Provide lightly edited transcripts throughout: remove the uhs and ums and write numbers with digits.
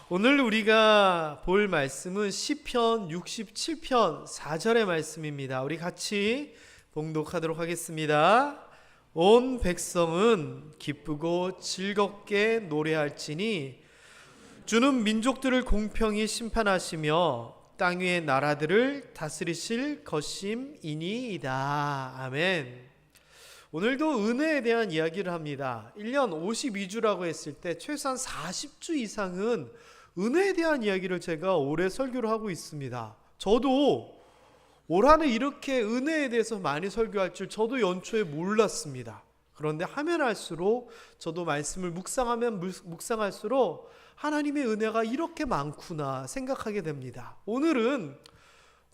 오늘 우리가 볼 말씀은 시편 67편 4절의 말씀입니다. 우리 같이 봉독하도록 하겠습니다. 온 백성은 기쁘고 즐겁게 노래할지니 주는 민족들을 공평히 심판하시며 땅 위의 나라들을 다스리실 것임이니이다. 아멘. 오늘도 은혜에 대한 이야기를 합니다. 1년 52주라고 했을 때 최소한 40주 이상은 은혜에 대한 이야기를 제가 올해 설교를 하고 있습니다. 저도 올 한해 이렇게 은혜에 대해서 많이 설교할 줄 저도 연초에 몰랐습니다. 그런데 하면 할수록 저도 말씀을 묵상하면 묵상할수록 하나님의 은혜가 이렇게 많구나 생각하게 됩니다. 오늘은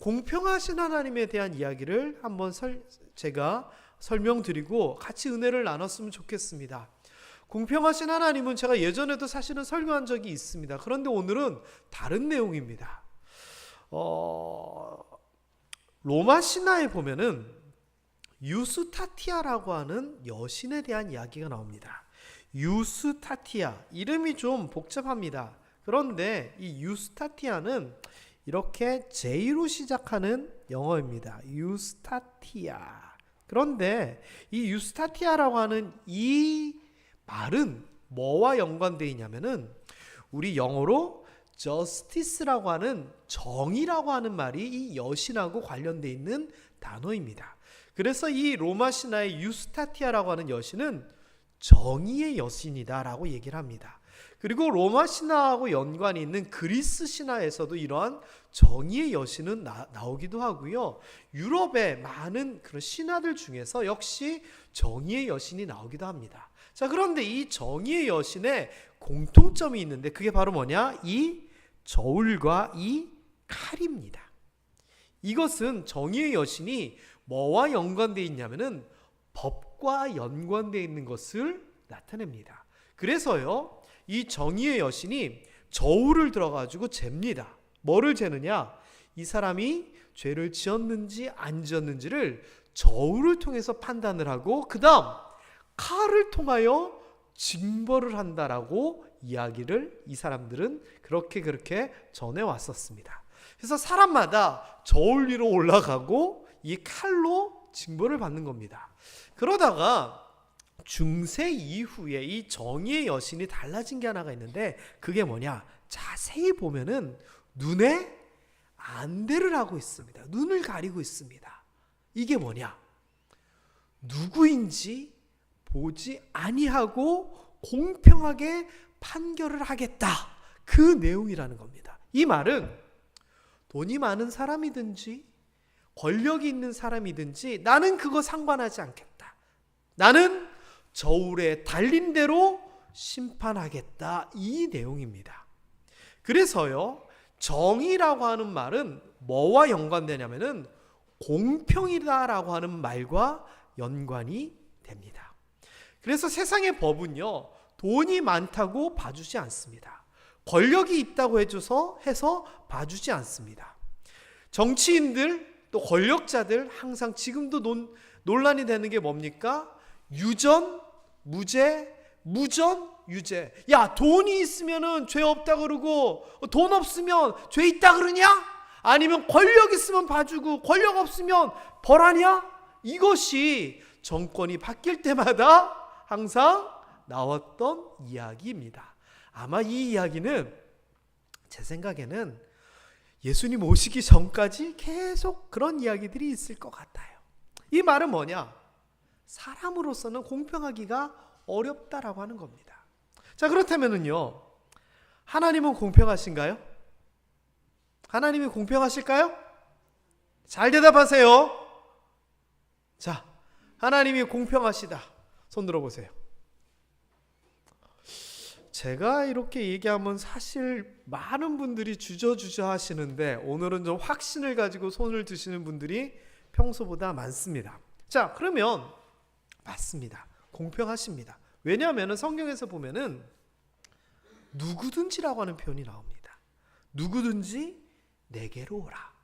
공평하신 하나님에 대한 이야기를 한번 제가 설명드리고 같이 은혜를 나눴으면 좋겠습니다. 공평하신 하나님은 제가 예전에도 사실은 설교한 적이 있습니다. 그런데 오늘은 다른 내용입니다. 로마 신화에 보면은 유스타티아라고 하는 여신에 대한 이야기가 나옵니다. 유스타티아, 이름이 좀 복잡합니다. 그런데 이 유스타티아는 이렇게 J로 시작하는 영어입니다. 유스타티아. 그런데 이 유스타티아라고 하는 이 말은 뭐와 연관되어 있냐면은 우리 영어로 justice라고 하는 정의라고 하는 말이 이 여신하고 관련되어 있는 단어입니다. 그래서 이 로마 신화의 유스타티아라고 하는 여신은 정의의 여신이다라고 얘기를 합니다. 그리고 로마 신화하고 연관이 있는 그리스 신화에서도 이러한 정의의 여신은 나오기도 하고요. 유럽의 많은 그런 신화들 중에서 역시 정의의 여신이 나오기도 합니다. 자, 그런데 이 정의의 여신의 공통점이 있는데 그게 바로 뭐냐? 이 저울과 이 칼입니다. 이것은 정의의 여신이 뭐와 연관되어 있냐면은 법과 연관되어 있는 것을 나타냅니다. 그래서요, 이 정의의 여신이 저울을 들어가지고 잽니다. 뭐를 재느냐? 이 사람이 죄를 지었는지 안 지었는지를 저울을 통해서 판단을 하고 그 다음 칼을 통하여 징벌을 한다라고 이야기를 이 사람들은 그렇게 전해왔었습니다. 그래서 사람마다 저울 위로 올라가고 이 칼로 징벌을 받는 겁니다. 그러다가 중세 이후에 이 정의의 여신이 달라진 게 하나가 있는데 그게 뭐냐? 자세히 보면은 눈에 안대를 하고 있습니다. 눈을 가리고 있습니다. 이게 뭐냐? 누구인지 보지 아니하고 공평하게 판결을 하겠다. 그 내용이라는 겁니다. 이 말은 돈이 많은 사람이든지 권력이 있는 사람이든지 나는 그거 상관하지 않겠다. 나는 저울에 달린 대로 심판하겠다. 이 내용입니다. 그래서요, 정의라고 하는 말은 뭐와 연관되냐면은 공평이다라고 하는 말과 연관이 됩니다. 그래서 세상의 법은요, 돈이 많다고 봐주지 않습니다. 권력이 있다고 해서 봐주지 않습니다. 정치인들 또 권력자들 항상 지금도 논란이 되는 게 뭡니까? 유전, 무죄, 무전, 유죄. 야, 돈이 있으면은 죄 없다 그러고 돈 없으면 죄 있다 그러냐? 아니면 권력 있으면 봐주고 권력 없으면 벌하냐? 이것이 정권이 바뀔 때마다 항상 나왔던 이야기입니다. 아마 이 이야기는 제 생각에는 예수님 오시기 전까지 계속 그런 이야기들이 있을 것 같아요. 이 말은 뭐냐? 사람으로서는 공평하기가 어렵다라고 하는 겁니다. 자, 그렇다면은요, 하나님은 공평하신가요? 하나님이 공평하실까요? 잘 대답하세요. 자, 하나님이 공평하시다. 손 들어보세요. 제가 이렇게 얘기하면 사실 많은 분들이 주저주저 하시는데 오늘은 좀 확신을 가지고 손을 드시는 분들이 평소보다 많습니다. 자, 그러면 맞습니다. 공평하십니다. 왜냐하면 성경에서 보면은 누구든지라고 하는 표현이 나옵니다. 누구든지 내게로 오라.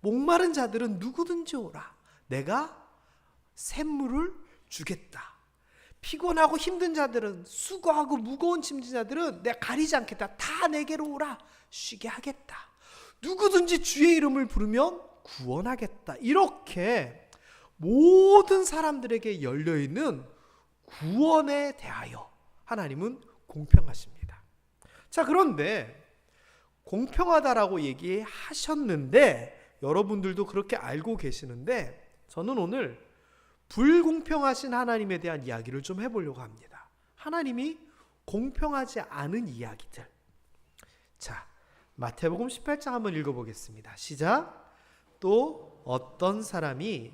목마른 자들은 누구든지 오라. 내가 샘물을 주겠다. 피곤하고 힘든 자들은, 수고하고 무거운 짐진 자들은 내가 가리지 않겠다. 다 내게로 오라. 쉬게 하겠다. 누구든지 주의 이름을 부르면 구원하겠다. 이렇게 모든 사람들에게 열려있는 구원에 대하여 하나님은 공평하십니다. 자, 그런데 공평하다라고 얘기하셨는데 여러분들도 그렇게 알고 계시는데 저는 오늘 불공평하신 하나님에 대한 이야기를 좀 해보려고 합니다. 하나님이 공평하지 않은 이야기들. 자, 마태복음 18장 한번 읽어보겠습니다. 시작. 또 어떤 사람이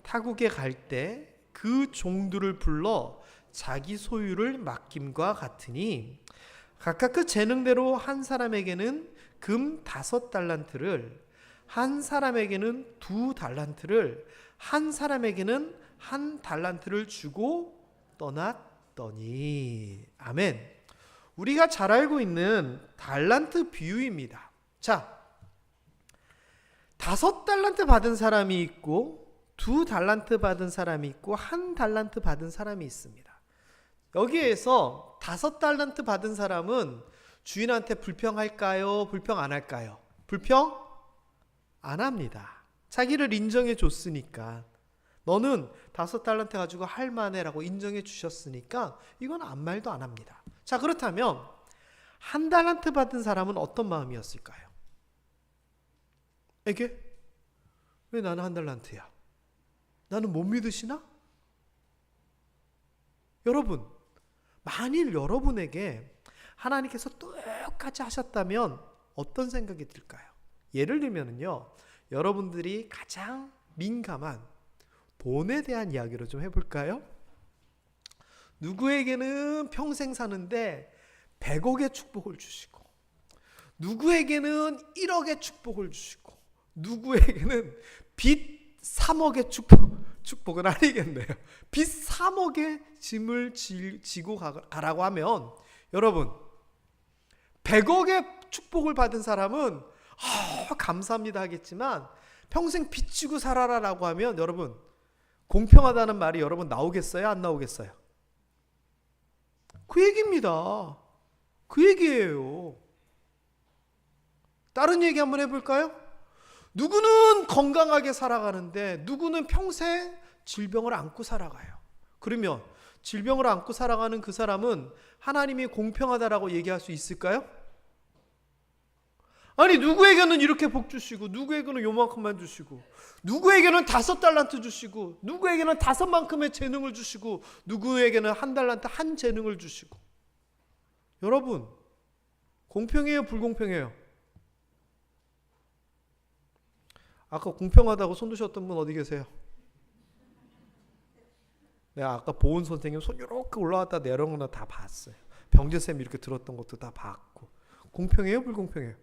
타국에 갈 때 그 종들을 불러 자기 소유를 맡김과 같으니 각각 그 재능대로 한 사람에게는 금 5달란트를, 한 사람에게는 2달란트를, 한 사람에게는 1달란트를 주고 떠났더니. 아멘. 우리가 잘 알고 있는 달란트 비유입니다. 자, 5달란트 받은 사람이 있고 2달란트 받은 사람이 있고 1달란트 받은 사람이 있습니다. 여기에서 5달란트 받은 사람은 주인한테 불평할까요? 불평 안 할까요? 불평 안 합니다. 자기를 인정해 줬으니까. 너는 5달란트 가지고 할 만해라고 인정해 주셨으니까 이건 아무 말도 안 합니다. 자, 그렇다면 1달란트 받은 사람은 어떤 마음이었을까요? 에게? 왜 나는 1달란트야? 나는 못 믿으시나? 여러분, 만일 여러분에게 하나님께서 똑같이 하셨다면 어떤 생각이 들까요? 예를 들면요, 여러분들이 가장 민감한 돈에 대한 이야기를 좀 해볼까요? 누구에게는 평생 사는데 100억의 축복을 주시고, 누구에게는 1억의 축복을 주시고, 누구에게는 빚 3억의 축복은 아니겠네요. 빚 3억의 짐을 지고 가라고 하면, 여러분 100억의 축복을 받은 사람은 감사합니다 하겠지만, 평생 빚 지고 살아라라고 하면 여러분 공평하다는 말이 여러분 나오겠어요? 안 나오겠어요? 그 얘기입니다. 그 얘기예요. 다른 얘기 한번 해볼까요? 누구는 건강하게 살아가는데 누구는 평생 질병을 안고 살아가요. 그러면 질병을 안고 살아가는 그 사람은 하나님이 공평하다라고 얘기할 수 있을까요? 아니, 누구에게는 이렇게 복 주시고, 누구에게는 요만큼만 주시고, 누구에게는 5달란트 주시고, 누구에게는 5만큼의 재능을 주시고, 누구에게는 1달란트 한 재능을 주시고. 여러분, 공평해요, 불공평해요? 아까 공평하다고 손 드셨던 분 어디 계세요? 내가 아까 보은 선생님 손 이렇게 올라왔다 내려오는 거 다 봤어요. 병재쌤이 이렇게 들었던 것도 다 봤고. 공평해요, 불공평해요?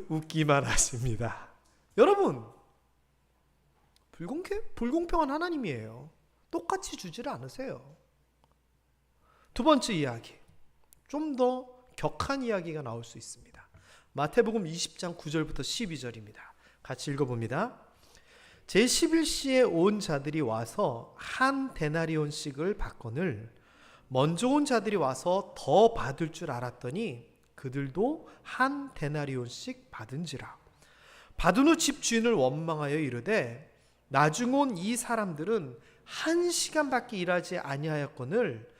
웃기만 하십니다. 여러분, 불공평한 하나님이에요. 똑같이 주지를 않으세요. 두 번째 이야기, 좀 더 격한 이야기가 나올 수 있습니다. 마태복음 20장 9절부터 12절입니다. 같이 읽어봅니다. 제11시에 온 자들이 와서 한 데나리온씩을 받거늘 먼저 온 자들이 와서 더 받을 줄 알았더니 그들도 한 데나리온씩 받은지라. 받은 후 집주인을 원망하여 이르되 나중 온 이 사람들은 1시간밖에 일하지 아니하였거늘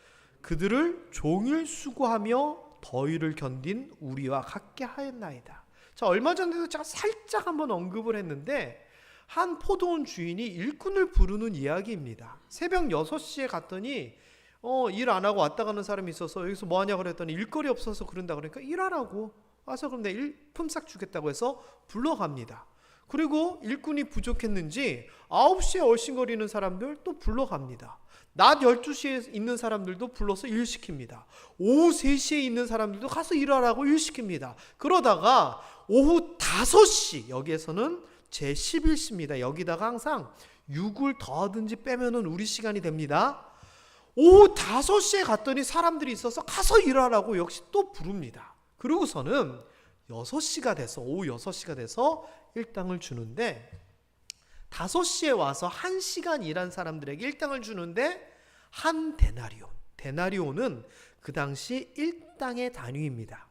그들을 종일 수고하며 더위를 견딘 우리와 같게 하였나이다. 자, 얼마 전에도 제가 살짝 한번 언급을 했는데, 한 포도원 주인이 일꾼을 부르는 이야기입니다. 새벽 6시에 갔더니 일 안 하고 왔다 가는 사람이 있어서 여기서 뭐 하냐고 그랬더니 일거리 없어서 그런다 그러니까 일하라고 와서 그럼 내가 품삯 주겠다고 해서 불러갑니다. 그리고 일꾼이 부족했는지 9시에 얼씬거리는 사람들 또 불러갑니다. 낮 12시에 있는 사람들도 불러서 일시킵니다. 오후 3시에 있는 사람들도 가서 일하라고 일시킵니다. 그러다가 오후 5시, 여기에서는 제11시입니다. 여기다가 항상 6을 더하든지 빼면은 우리 시간이 됩니다. 오후 5시에 갔더니 사람들이 있어서 가서 일하라고 역시 또 부릅니다. 그러고서는 6시가 돼서, 오후 6시가 돼서 일당을 주는데, 5시에 와서 1시간 일한 사람들에게 일당을 주는데 한 데나리온. 데나리온은 그 당시 일당의 단위입니다.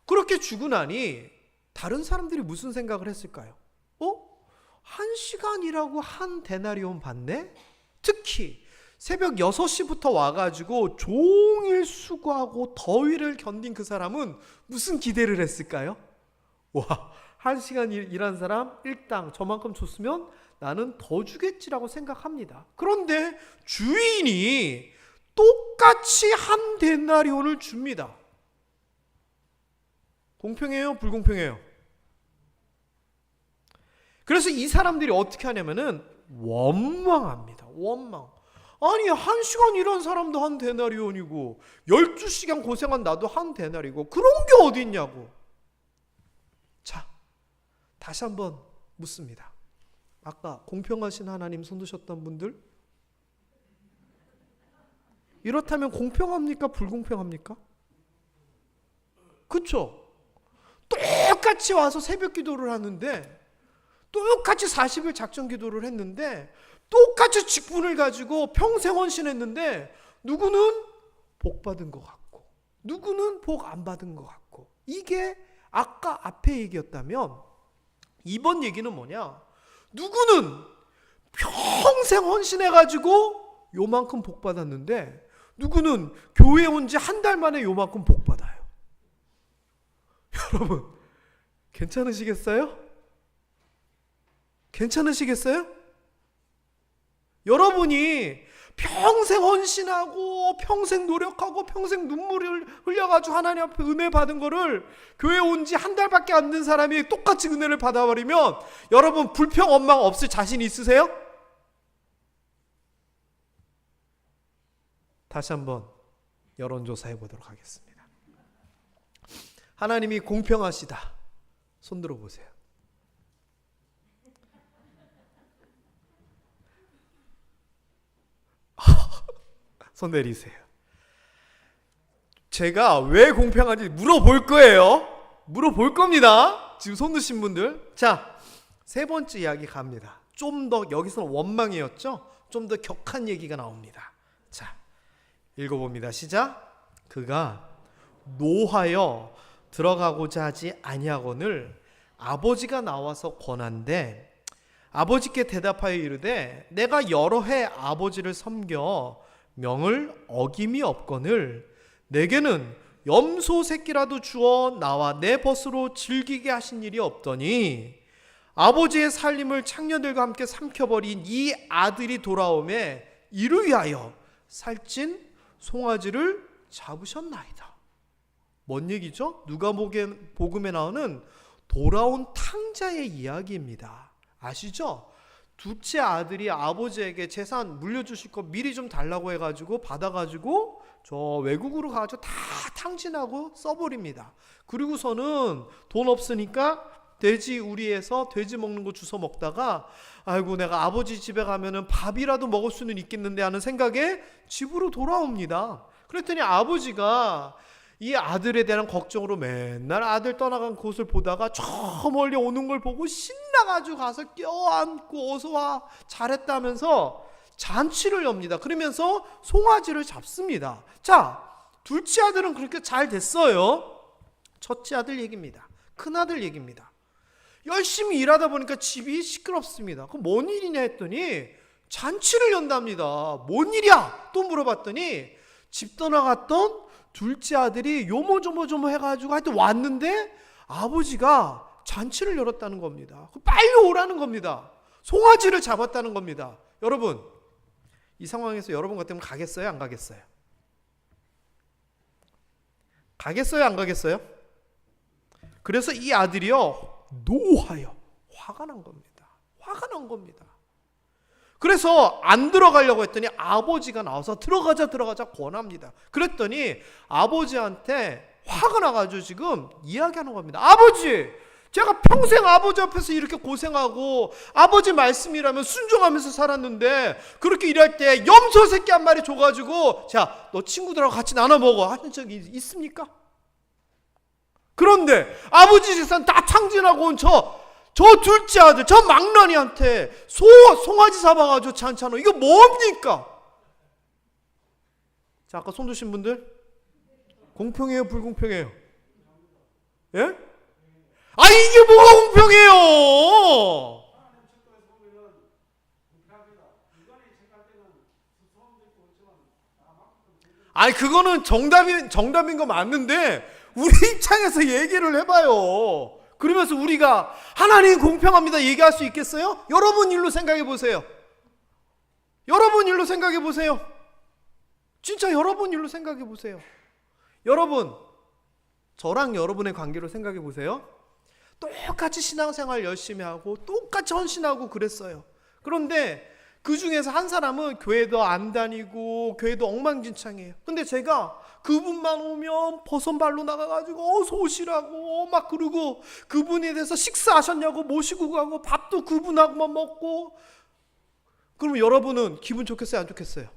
그렇게 주고 나니 다른 사람들이 무슨 생각을 했을까요? 1시간 일하고 한 데나리온 받네? 특히 새벽 6시부터 와가지고 종일 수고하고 더위를 견딘 그 사람은 무슨 기대를 했을까요? 와, 1시간 일한 사람 일당 저만큼 줬으면 나는 더 주겠지라고 생각합니다. 그런데 주인이 똑같이 한 데나리온을 줍니다. 공평해요? 불공평해요? 그래서 이 사람들이 어떻게 하냐면은 원망합니다. 원망. 아니 1시간 일한 사람도 한 데나리온이고 12시간 고생한 나도 한 데나리고 그런 게 어디 있냐고. 자, 다시 한번 묻습니다. 아까 공평하신 하나님 손 드셨던 분들, 이렇다면 공평합니까? 불공평합니까? 그쵸? 똑같이 와서 새벽 기도를 하는데, 똑같이 40일 작전 기도를 했는데, 똑같이 직분을 가지고 평생 헌신했는데, 누구는 복 받은 것 같고 누구는 복 안 받은 것 같고. 이게 아까 앞에 얘기였다면 이번 얘기는 뭐냐? 누구는 평생 헌신해가지고 요만큼 복 받았는데 누구는 교회에 온 지 한 달 만에 요만큼 복 받아요. 여러분 괜찮으시겠어요? 괜찮으시겠어요? 여러분이 평생 헌신하고 평생 노력하고 평생 눈물을 흘려가지고 하나님 앞에 은혜 받은 거를 교회 온 지 한 달밖에 안 된 사람이 똑같이 은혜를 받아버리면 여러분 불평 원망 없을 자신 있으세요? 다시 한번 여론조사 해보도록 하겠습니다. 하나님이 공평하시다. 손 들어보세요. 손 내리세요. 제가 왜 공평한지 물어볼 거예요. 물어볼 겁니다. 지금 손 드신 분들. 자, 세 번째 이야기 갑니다. 좀 더, 여기서는 원망이었죠? 좀 더 격한 얘기가 나옵니다. 자, 읽어봅니다. 시작. 그가 노하여 들어가고자 하지 아니하거늘 아버지가 나와서 권한대 아버지께 대답하여 이르되 내가 여러 해 아버지를 섬겨 명을 어김이 없거늘 내게는 염소 새끼라도 주어 나와 내 벗으로 즐기게 하신 일이 없더니 아버지의 살림을 창녀들과 함께 삼켜버린 이 아들이 돌아오매 이를 위하여 살찐 송아지를 잡으셨나이다. 뭔 얘기죠? 누가복음에 나오는 돌아온 탕자의 이야기입니다. 아시죠? 둘째 아들이 아버지에게 재산 물려주실 거 미리 좀 달라고 해가지고 받아가지고 저 외국으로 가가지고 다 탕진하고 써버립니다. 그리고서는 돈 없으니까 돼지 우리에서 돼지 먹는 거 주워 먹다가 아이고 내가 아버지 집에 가면은 밥이라도 먹을 수는 있겠는데 하는 생각에 집으로 돌아옵니다. 그랬더니 아버지가 이 아들에 대한 걱정으로 맨날 아들 떠나간 곳을 보다가 저 멀리 오는 걸 보고 신나가지고 가서 껴안고 어서와 잘했다면서 잔치를 엽니다. 그러면서 송아지를 잡습니다. 자, 둘째 아들은 그렇게 잘 됐어요. 첫째 아들 얘기입니다. 큰아들 얘기입니다. 열심히 일하다 보니까 집이 시끄럽습니다. 그럼 뭔 일이냐 했더니 잔치를 연답니다. 뭔 일이야? 또 물어봤더니 집 떠나갔던 둘째 아들이 요모조모조모 해가지고 하여튼 왔는데 아버지가 잔치를 열었다는 겁니다. 빨리 오라는 겁니다. 송아지를 잡았다는 겁니다. 여러분 이 상황에서 여러분 같으면 가겠어요? 안 가겠어요? 가겠어요? 안 가겠어요? 그래서 이 아들이요 노하여 화가 난 겁니다. 화가 난 겁니다. 그래서 안 들어가려고 했더니 아버지가 나와서 들어가자 권합니다. 그랬더니 아버지한테 화가 나가지고 지금 이야기하는 겁니다. 아버지, 제가 평생 아버지 앞에서 이렇게 고생하고 아버지 말씀이라면 순종하면서 살았는데 그렇게 일할 때 염소 새끼 한 마리 줘가지고 자, 너 친구들하고 같이 나눠 먹어 하신 적이 있습니까? 그런데 아버지 재산 다 탕진하고 온 저 둘째 아들, 저 망나니한테 송아지 잡아가지고 잔치하노. 이거 뭡니까? 자, 아까 손 드신 분들, 공평해요, 불공평해요? 예? 이게 뭐가 공평해요? 그거는 정답인 거 맞는데, 우리 입장에서 얘기를 해봐요. 그러면서 우리가 하나님 공평합니다 얘기할 수 있겠어요? 여러분 일로 생각해 보세요. 여러분 일로 생각해 보세요. 진짜 여러분 일로 생각해 보세요. 여러분, 저랑 여러분의 관계로 생각해 보세요. 똑같이 신앙생활 열심히 하고 똑같이 헌신하고 그랬어요. 그런데 그 중에서 한 사람은 교회도 안 다니고 교회도 엉망진창이에요. 근데 제가 그분만 오면 버선발로 나가가지고 어서 오시라고 막 그러고, 그분에 대해서 식사하셨냐고 모시고 가고 밥도 그분하고만 먹고, 그러면 여러분은 기분 좋겠어요, 안 좋겠어요?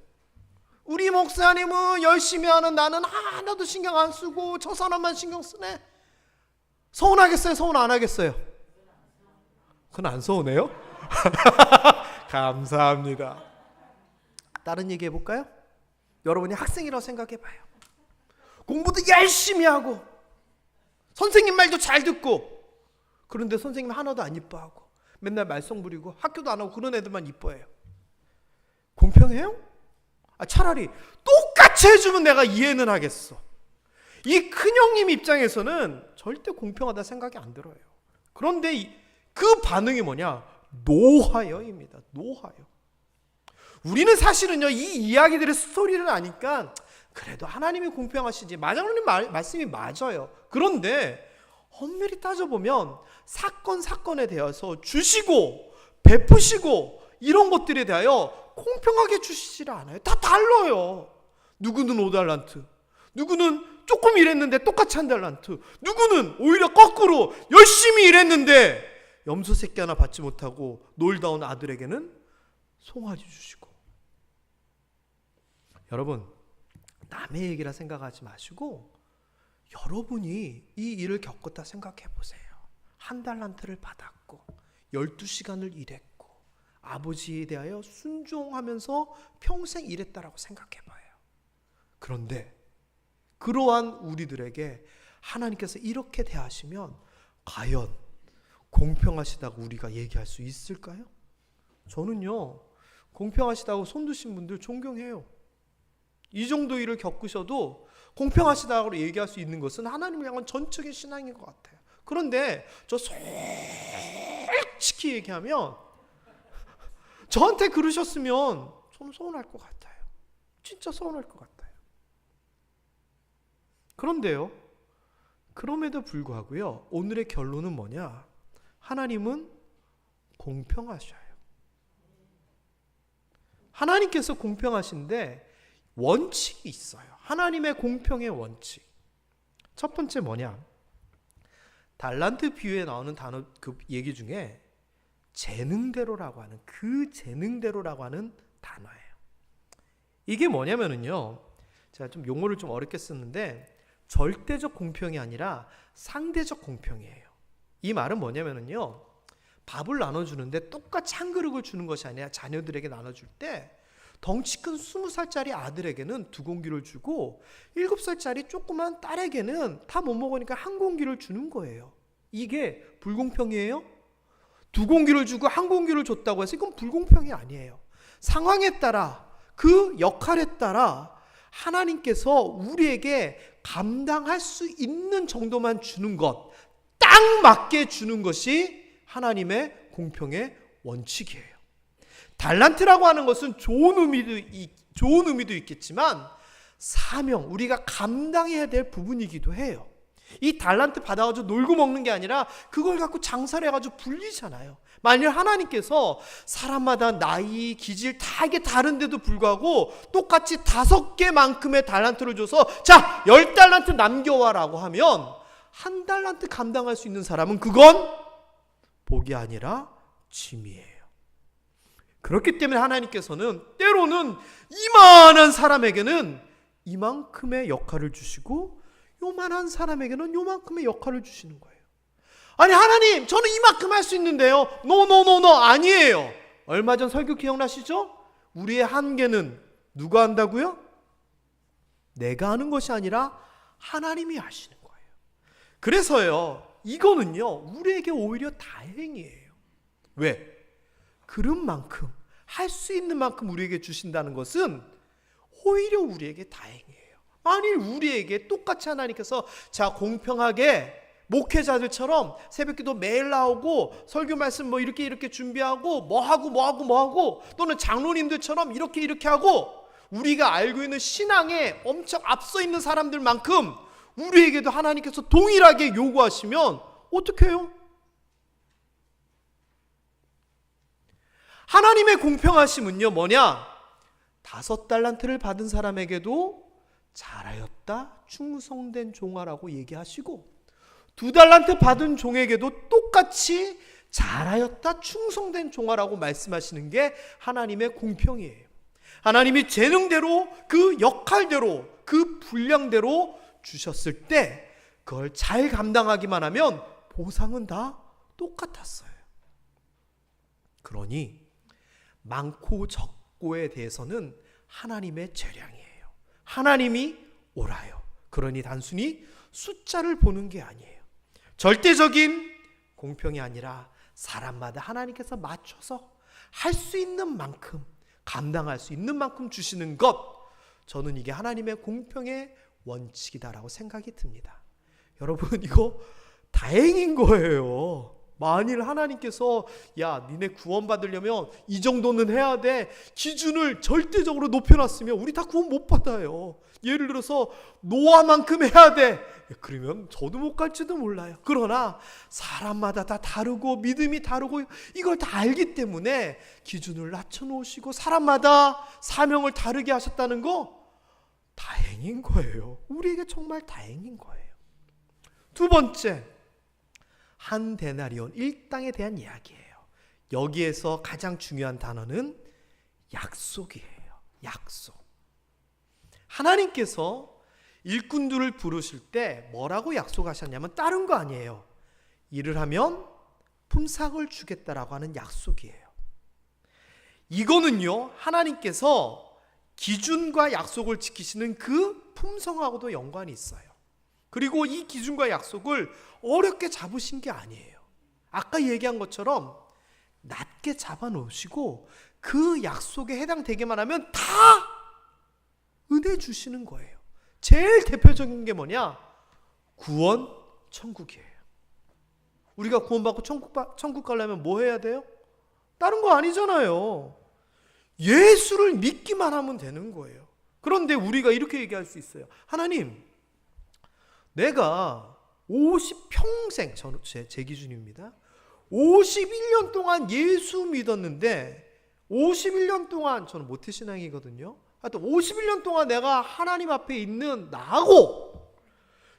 우리 목사님은 열심히 하는 나는 하나도 신경 안 쓰고 저 사람만 신경 쓰네. 서운하겠어요, 서운 안 하겠어요? 그건 안 서운해요? 감사합니다. 다른 얘기 해볼까요? 여러분이 학생이라고 생각해봐요. 공부도 열심히 하고 선생님 말도 잘 듣고, 그런데 선생님 하나도 안 이뻐하고 맨날 말썽 부리고 학교도 안 하고 그런 애들만 이뻐해요. 공평해요? 차라리 똑같이 해주면 내가 이해는 하겠어. 이 큰형님 입장에서는 절대 공평하다 생각이 안 들어요. 그런데 그 반응이 뭐냐? 노하여입니다. 노하여. 우리는 사실은요, 이 이야기들의 스토리를 아니까 그래도 하나님이 공평하시지, 마장로님 말씀이 맞아요. 그런데 엄밀히 따져보면 사건에 대해서 주시고 베푸시고 이런 것들에 대하여 공평하게 주시질 않아요. 다 달라요. 누구는 5달란트, 누구는 조금 일했는데 똑같이 1달란트, 누구는 오히려 거꾸로 열심히 일했는데 염소 새끼 하나 받지 못하고 놀다 온 아들에게는 송아지 주시고. 여러분, 남의 얘기라 생각하지 마시고 여러분이 이 일을 겪었다 생각해 보세요. 1달란트를 받았고 12시간을 일했고 아버지에 대하여 순종하면서 평생 일했다라고 생각해 봐요. 그런데 그러한 우리들에게 하나님께서 이렇게 대하시면 과연 공평하시다고 우리가 얘기할 수 있을까요? 저는요, 공평하시다고 손 드신 분들 존경해요. 이 정도 일을 겪으셔도 공평하시다고 얘기할 수 있는 것은 하나님을 향한 전적인 신앙인 것 같아요. 그런데 저 솔직히 얘기하면 저한테 그러셨으면 저는 서운할 것 같아요. 진짜 서운할 것 같아요. 그런데요, 그럼에도 불구하고요, 오늘의 결론은 뭐냐? 하나님은 공평하셔요. 하나님께서 공평하신데 원칙이 있어요. 하나님의 공평의 원칙. 첫 번째 뭐냐? 달란트 비유에 나오는 단어, 그 얘기 중에 재능대로라고 하는, 그 재능대로라고 하는 단어예요. 이게 뭐냐면은요, 제가 좀 용어를 좀 어렵게 쓰는데 절대적 공평이 아니라 상대적 공평이에요. 이 말은 뭐냐면은요, 밥을 나눠주는데 똑같이 한 그릇을 주는 것이 아니라 자녀들에게 나눠줄 때 덩치 큰 20살짜리 아들에게는 2공기를 주고 7살짜리 조그만 딸에게는 다 못 먹으니까 1공기를 주는 거예요. 이게 불공평이에요? 2공기를 주고 1공기를 줬다고 해서 이건 불공평이 아니에요. 상황에 따라, 그 역할에 따라 하나님께서 우리에게 감당할 수 있는 정도만 주는 것, 딱 맞게 주는 것이 하나님의 공평의 원칙이에요. 달란트라고 하는 것은 좋은 의미도 있겠지만 사명, 우리가 감당해야 될 부분이기도 해요. 이 달란트 받아가지고 놀고 먹는 게 아니라 그걸 갖고 장사를 해가지고 불리잖아요. 만일 하나님께서 사람마다 나이, 기질 다 이게 다른데도 불구하고 똑같이 5개만큼의 달란트를 줘서 자, 10달란트 남겨와라고 하면 1달란트 감당할 수 있는 사람은 그건 복이 아니라 짐이에요. 그렇기 때문에 하나님께서는 때로는 이만한 사람에게는 이만큼의 역할을 주시고 요만한 사람에게는 요만큼의 역할을 주시는 거예요. 아니 하나님 저는 이만큼 할 수 있는데요. 노노노노 아니에요. 얼마 전 설교 기억나시죠? 우리의 한계는 누가 한다고요? 내가 하는 것이 아니라 하나님이 하시는 거예요. 그래서요 이거는요 우리에게 오히려 다행이에요. 왜? 그런 만큼 할 수 있는 만큼 우리에게 주신다는 것은 오히려 우리에게 다행이에요. 만일 우리에게 똑같이 하나님께서 자 공평하게 목회자들처럼 새벽기도 매일 나오고 설교 말씀 뭐 이렇게 준비하고 뭐 하고 또는 장로님들처럼 이렇게 하고 우리가 알고 있는 신앙에 엄청 앞서 있는 사람들만큼 우리에게도 하나님께서 동일하게 요구하시면 어떻게 해요? 하나님의 공평하심은요 뭐냐? 5달란트를 받은 사람에게도 잘하였다 충성된 종아라고 얘기하시고 2달란트 받은 종에게도 똑같이 잘하였다 충성된 종아라고 말씀하시는 게 하나님의 공평이에요. 하나님이 재능대로 그 역할대로 그 분량대로 주셨을 때 그걸 잘 감당하기만 하면 보상은 다 똑같았어요. 그러니 많고 적고에 대해서는 하나님의 재량이에요. 하나님이 옳아요. 그러니 단순히 숫자를 보는 게 아니에요. 절대적인 공평이 아니라 사람마다 하나님께서 맞춰서 할 수 있는 만큼 감당할 수 있는 만큼 주시는 것, 저는 이게 하나님의 공평의 원칙이다라고 생각이 듭니다. 여러분 이거 다행인 거예요. 만일 하나님께서 야 니네 구원받으려면 이 정도는 해야 돼 기준을 절대적으로 높여놨으면 우리 다 구원 못 받아요. 예를 들어서 노아만큼 해야 돼 그러면 저도 못 갈지도 몰라요. 그러나 사람마다 다 다르고 믿음이 다르고 이걸 다 알기 때문에 기준을 낮춰놓으시고 사람마다 사명을 다르게 하셨다는 거 다행인 거예요. 우리에게 정말 다행인 거예요. 두 번째, 한 데나리온 일당에 대한 이야기예요. 여기에서 가장 중요한 단어는 약속이에요. 약속. 하나님께서 일꾼들을 부르실 때 뭐라고 약속하셨냐면 다른 거 아니에요. 일을 하면 품삯을 주겠다라고 하는 약속이에요. 이거는요 하나님께서 기준과 약속을 지키시는 그 품성하고도 연관이 있어요. 그리고 이 기준과 약속을 어렵게 잡으신 게 아니에요. 아까 얘기한 것처럼 낮게 잡아놓으시고 그 약속에 해당되게만 하면 다 은혜 주시는 거예요. 제일 대표적인 게 뭐냐? 구원 천국이에요. 우리가 구원받고 천국 가려면 뭐 해야 돼요? 다른 거 아니잖아요. 예수를 믿기만 하면 되는 거예요. 그런데 우리가 이렇게 얘기할 수 있어요. 하나님, 내가 평생 제 기준입니다. 51년 동안 예수 믿었는데 51년 동안 저는 모태신앙이거든요. 하여튼 51년 동안 내가 하나님 앞에 있는 나하고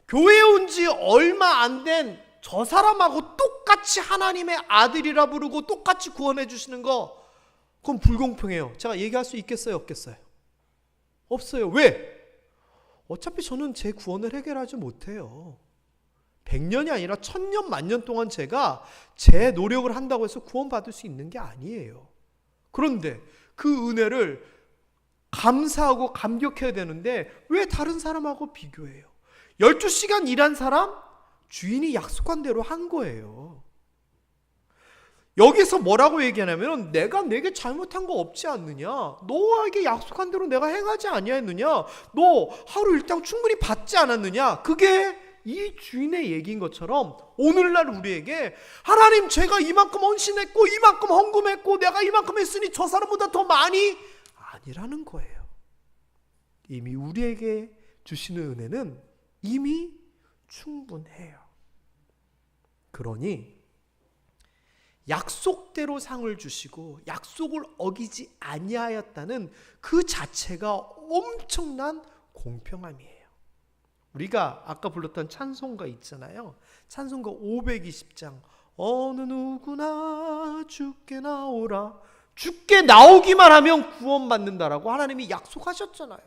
교회에 온 지 얼마 안 된 저 사람하고 똑같이 하나님의 아들이라 부르고 똑같이 구원해 주시는 거 그건 불공평해요. 제가 얘기할 수 있겠어요? 없겠어요? 없어요. 왜? 어차피 저는 제 구원을 해결하지 못해요. 100년이 아니라 1000년 만년 동안 제가 제 노력을 한다고 해서 구원받을 수 있는 게 아니에요. 그런데 그 은혜를 감사하고 감격해야 되는데 왜 다른 사람하고 비교해요? 12시간 일한 사람 주인이 약속한 대로 한 거예요. 여기서 뭐라고 얘기하냐면 내게 잘못한 거 없지 않느냐? 너에게 약속한 대로 내가 행하지 아니하였느냐? 너 하루 일당 충분히 받지 않았느냐? 그게 이 주인의 얘기인 것처럼 오늘날 우리에게 하나님 제가 이만큼 헌신했고 이만큼 헌금했고 내가 이만큼 했으니 저 사람보다 더 많이 아니라는 거예요. 이미 우리에게 주시는 은혜는 이미 충분해요. 그러니 약속대로 상을 주시고 약속을 어기지 아니하였다는 그 자체가 엄청난 공평함이에요. 우리가 아까 불렀던 찬송가 있잖아요. 찬송가 520장 어느 누구나 주께 나오라. 주께 나오기만 하면 구원받는다라고 하나님이 약속하셨잖아요.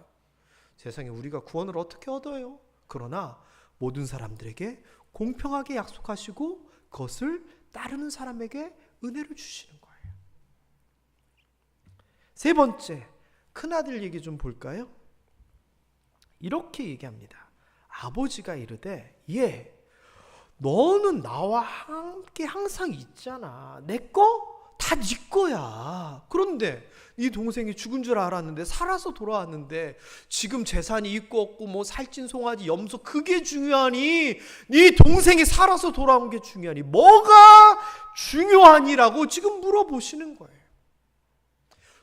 세상에 우리가 구원을 어떻게 얻어요? 그러나 모든 사람들에게 공평하게 약속하시고 그것을 따르는 사람에게 은혜를 주시는 거예요. 세 번째, 큰아들 얘기 좀 볼까요? 이렇게 얘기합니다. 아버지가 이르되 너는 나와 함께 항상 있잖아. 내 거 다 네 거야. 그런데 네 동생이 죽은 줄 알았는데 살아서 돌아왔는데 지금 재산이 있고 없고 뭐 살찐 송아지 염소 그게 중요하니? 네 동생이 살아서 돌아온 게 중요하니? 뭐가 중요하니라고 지금 물어보시는 거예요.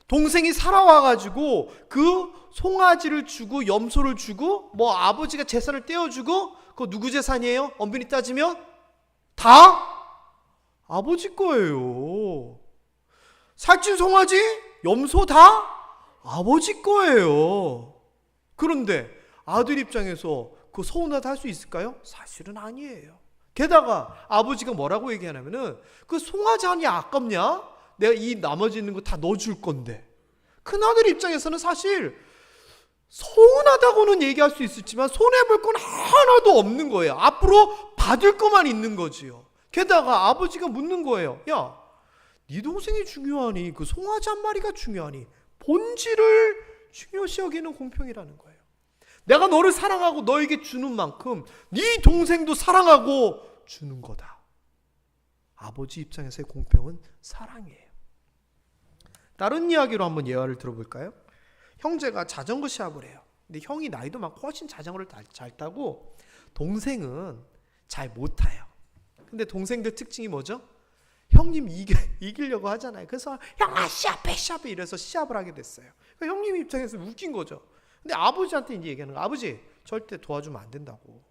동생이 살아와가지고 그 송아지를 주고 염소를 주고 뭐 아버지가 재산을 떼어주고 그거 누구 재산이에요? 엄밀히 따지면 다 아버지 거예요. 살찐 송아지, 염소 다 아버지 거예요. 그런데 아들 입장에서 그 서운하다 할 수 있을까요? 사실은 아니에요. 게다가 아버지가 뭐라고 얘기하냐면은 그 송아지 하니 아깝냐? 내가 이 나머지 있는 거 다 넣어줄 건데. 큰아들 입장에서는 사실 서운하다고는 얘기할 수 있을지만 손해볼 건 하나도 없는 거예요. 앞으로 받을 것만 있는 거지요. 게다가 아버지가 묻는 거예요. 야, 네 동생이 중요하니 그 송아지 한 마리가 중요하니 본질을 중요시 여기는 공평이라는 거예요. 내가 너를 사랑하고 너에게 주는 만큼 네 동생도 사랑하고 주는 거다. 아버지 입장에서의 공평은 사랑이에요. 다른 이야기로 한번 예화를 들어볼까요? 형제가 자전거 시합을 해요. 근데 형이 나이도 많고 훨씬 자전거를 잘 타고 동생은 잘 못 타요. 근데 동생들 특징이 뭐죠? 형님 이기려고 하잖아요. 그래서 형아 시합해 이래서 시합을 하게 됐어요. 그러니까 형님 입장에서 웃긴 거죠. 근데 아버지한테 이제 얘기하는 거예요. 아버지 절대 도와주면 안 된다고.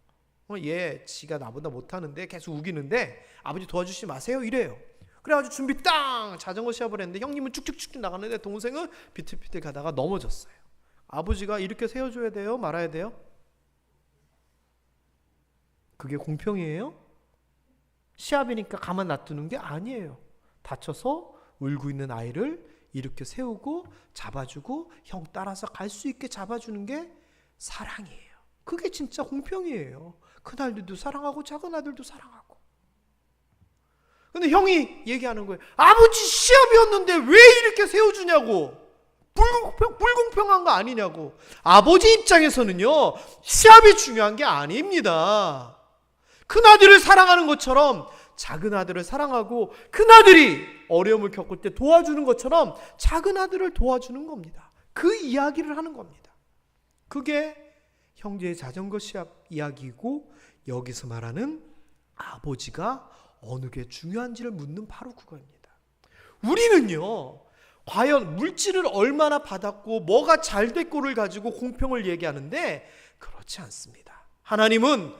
얘 지가 나보다 못하는데 계속 우기는데 아버지 도와주지 마세요 이래요. 그래가지고 준비 땅 자전거 시합을 했는데 형님은 쭉쭉쭉 나가는데 동생은 비틀비틀 가다가 넘어졌어요. 아버지가 이렇게 세워줘야 돼요? 말아야 돼요? 그게 공평이에요? 시합이니까 가만 놔두는 게 아니에요. 다쳐서 울고 있는 아이를 이렇게 세우고 잡아주고 형 따라서 갈 수 있게 잡아주는 게 사랑이에요. 그게 진짜 공평이에요. 큰 아들도 사랑하고 작은 아들도 사랑하고. 근데 형이 얘기하는 거예요. 아버지 시합이었는데 왜 이렇게 세워주냐고. 불공평한 거 아니냐고. 아버지 입장에서는요, 시합이 중요한 게 아닙니다. 큰아들을 사랑하는 것처럼 작은 아들을 사랑하고 큰아들이 어려움을 겪을 때 도와주는 것처럼 작은 아들을 도와주는 겁니다. 그 이야기를 하는 겁니다. 그게 형제의 자전거 시합 이야기이고 여기서 말하는 아버지가 어느 게 중요한지를 묻는 바로 그거입니다. 우리는요, 과연 물질을 얼마나 받았고 뭐가 잘 됐고를 가지고 공평을 얘기하는데 그렇지 않습니다. 하나님은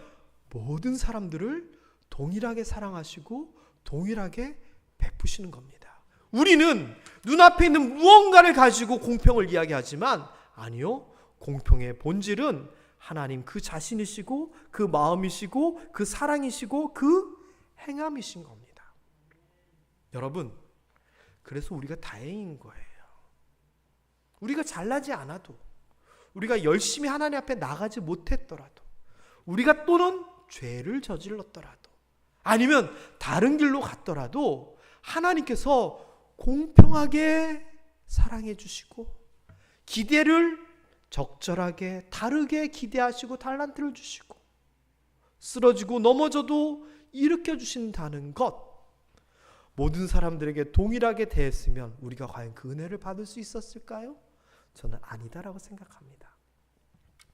모든 사람들을 동일하게 사랑하시고 동일하게 베푸시는 겁니다. 우리는 눈앞에 있는 무언가를 가지고 공평을 이야기하지만 아니요, 공평의 본질은 하나님 그 자신이시고 그 마음이시고 그 사랑이시고 그 행함이신 겁니다. 여러분, 그래서 우리가 다행인 거예요. 우리가 잘나지 않아도, 우리가 열심히 하나님 앞에 나가지 못했더라도, 우리가 또는 죄를 저질렀더라도, 아니면 다른 길로 갔더라도 하나님께서 공평하게 사랑해 주시고 기대를 적절하게 다르게 기대하시고 달란트를 주시고 쓰러지고 넘어져도 일으켜 주신다는 것, 모든 사람들에게 동일하게 대했으면 우리가 과연 그 은혜를 받을 수 있었을까요? 저는 아니다라고 생각합니다.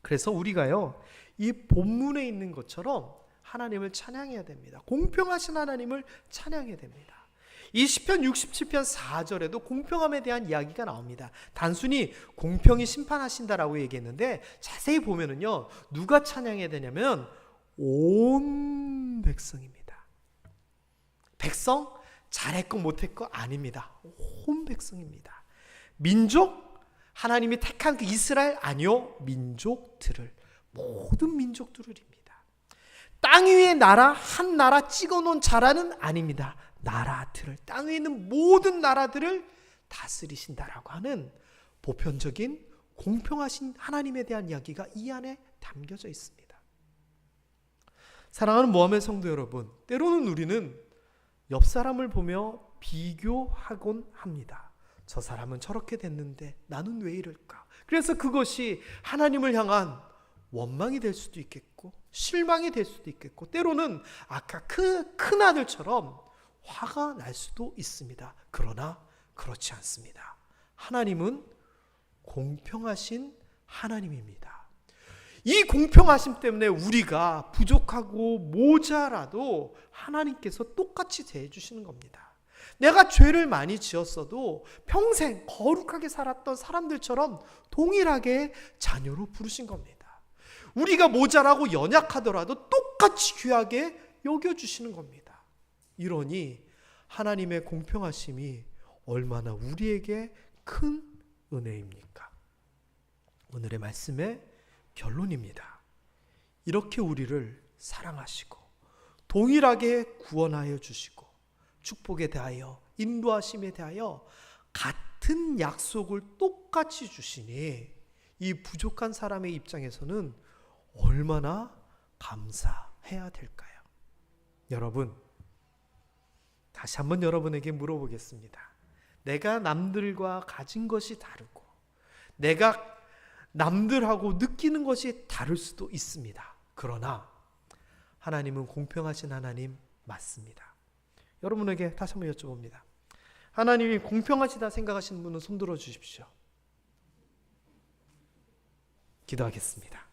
그래서 우리가요, 이 본문에 있는 것처럼 하나님을 찬양해야 됩니다. 공평하신 하나님을 찬양해야 됩니다. 이 시편 67편 4절에도 공평함에 대한 이야기가 나옵니다. 단순히 공평히 심판하신다라고 얘기했는데 자세히 보면은요, 누가 찬양해야 되냐면 온 백성입니다. 백성 잘했고 못했고 아닙니다. 온 백성입니다. 민족, 하나님이 택한 그 이스라엘 아니요, 민족들을, 모든 민족들을입니다. 땅 위에 나라 한 나라 찍어놓은 자라는 아닙니다. 나라들을, 땅 위에 있는 모든 나라들을 다스리신다라고 하는 보편적인 공평하신 하나님에 대한 이야기가 이 안에 담겨져 있습니다. 사랑하는 모함의 성도 여러분, 때로는 우리는 옆 사람을 보며 비교하곤 합니다. 저 사람은 저렇게 됐는데 나는 왜 이럴까? 그래서 그것이 하나님을 향한 원망이 될 수도 있겠고 실망이 될 수도 있겠고 때로는 아까 큰 아들처럼 화가 날 수도 있습니다. 그러나 그렇지 않습니다. 하나님은 공평하신 하나님입니다. 이 공평하심 때문에 우리가 부족하고 모자라도 하나님께서 똑같이 대해 주시는 겁니다. 내가 죄를 많이 지었어도 평생 거룩하게 살았던 사람들처럼 동일하게 자녀로 부르신 겁니다. 우리가 모자라고 연약하더라도 똑같이 귀하게 여겨주시는 겁니다. 이러니 하나님의 공평하심이 얼마나 우리에게 큰 은혜입니까? 오늘의 말씀의 결론입니다. 이렇게 우리를 사랑하시고 동일하게 구원하여 주시고 축복에 대하여 인도하심에 대하여 같은 약속을 똑같이 주시니 이 부족한 사람의 입장에서는 얼마나 감사해야 될까요? 여러분, 다시 한번 여러분에게 물어보겠습니다. 내가 남들과 가진 것이 다르고 내가 남들하고 느끼는 것이 다를 수도 있습니다. 그러나 하나님은 공평하신 하나님 맞습니다. 여러분에게 다시 한번 여쭤봅니다. 하나님이 공평하시다 생각하시는 분은 손들어 주십시오. 기도하겠습니다.